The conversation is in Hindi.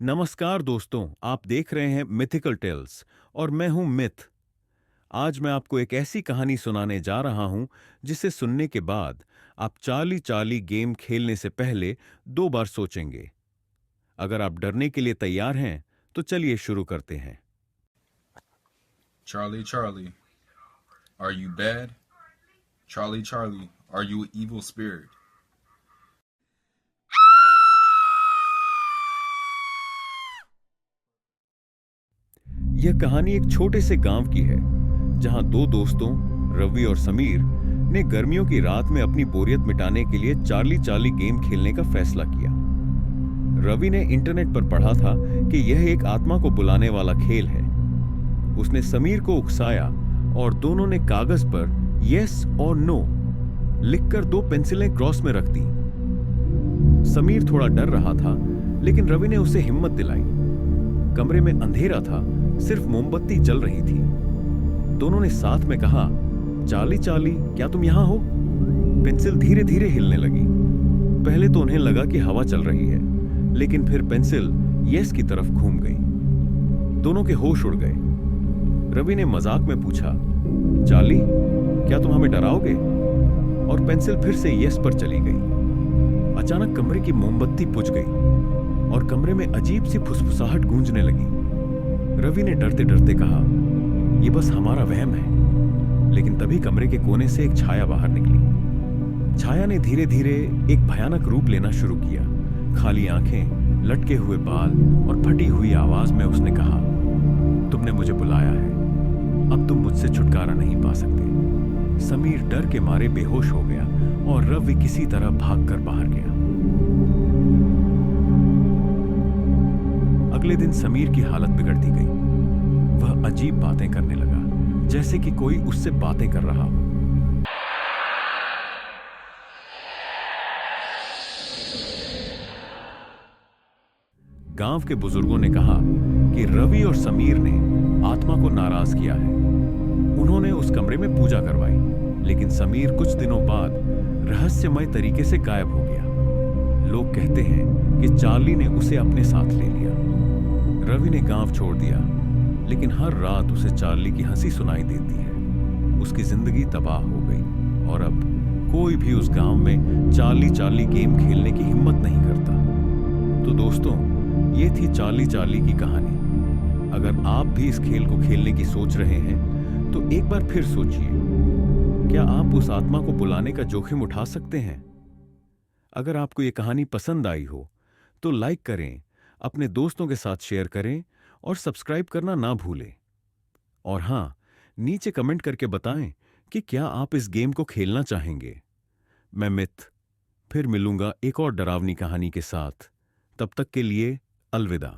नमस्कार दोस्तों, आप देख रहे हैं मिथिकल टेल्स और मैं हूं मिथ। आज मैं आपको एक ऐसी कहानी सुनाने जा रहा हूं जिसे सुनने के बाद आप चाली चाली गेम खेलने से पहले 2 बार सोचेंगे। अगर आप डरने के लिए तैयार हैं, तो चलिए शुरू करते हैं। Charlie, Charlie, are you bad? Charlie, Charlie, are you an evil spirit? यह कहानी एक छोटे से गांव की है, जहां दो दोस्तों रवि और समीर ने गर्मियों की रात में अपनी बोरियत मिटाने के लिए चाली चाली गेम खेलने का फैसला किया। रवि ने इंटरनेट पर पढ़ा था कि यह एक आत्मा को बुलाने वाला खेल है। उसने समीर को उकसाया और दोनों ने कागज पर यस और नो लिखकर 2 पेंसिलें क्रॉस में रख दी। समीर थोड़ा डर रहा था, लेकिन रवि ने उसे हिम्मत दिलाई। कमरे में अंधेरा था, सिर्फ मोमबत्ती जल रही थी। दोनों ने साथ में कहा, चाली चाली, क्या तुम यहां हो? पेंसिल धीरे धीरे हिलने लगी। पहले तो उन्हें लगा कि हवा चल रही है, लेकिन फिर पेंसिल यस की तरफ घूम गई। दोनों के होश उड़ गए। रवि ने मजाक में पूछा, चाली, क्या तुम हमें डराओगे? और पेंसिल फिर से यस पर चली गई। अचानक कमरे की मोमबत्ती बुझ गई और कमरे में अजीब सी फुसफुसाहट गूंजने लगी। रवि ने डरते डरते कहा, यह बस हमारा वहम है। लेकिन तभी कमरे के कोने से एक छाया बाहर निकली। छाया ने धीरे धीरे एक भयानक रूप लेना शुरू किया। खाली आंखें, लटके हुए बाल और फटी हुई आवाज में उसने कहा, तुमने मुझे बुलाया है, अब तुम मुझसे छुटकारा नहीं पा सकते। समीर डर के मारे बेहोश हो गया और रवि किसी तरह भागकर बाहर गया। अगले दिन समीर की हालत बिगड़ती गई। वह अजीब बातें करने लगा, जैसे कि कोई उससे बातें कर रहा हो। गांव के बुजुर्गों ने कहा कि रवि और समीर ने आत्मा को नाराज किया है। उन्होंने उस कमरे में पूजा करवाई, लेकिन समीर कुछ दिनों बाद रहस्यमय तरीके से गायब हो गया। लोग कहते हैं कि चार्ली ने उसे अपने साथ ले लिया। रवि ने गांव छोड़ दिया, लेकिन हर रात उसे चार्ली की हंसी सुनाई देती है। उसकी जिंदगी तबाह हो गई और अब कोई भी उस गांव में चार्ली चार्ली गेम खेलने की हिम्मत नहीं करता। तो दोस्तों, ये थी चार्ली चार्ली की कहानी। अगर आप भी इस खेल को खेलने की सोच रहे हैं, तो एक बार फिर सोचिए, क्या आप उस आत्मा को बुलाने का जोखिम उठा सकते हैं? अगर आपको ये कहानी पसंद आई हो, तो लाइक करें, अपने दोस्तों के साथ शेयर करें और सब्सक्राइब करना ना भूलें। और हां, नीचे कमेंट करके बताएं कि क्या आप इस गेम को खेलना चाहेंगे। मैं मिथ फिर मिलूंगा एक और डरावनी कहानी के साथ। तब तक के लिए अलविदा।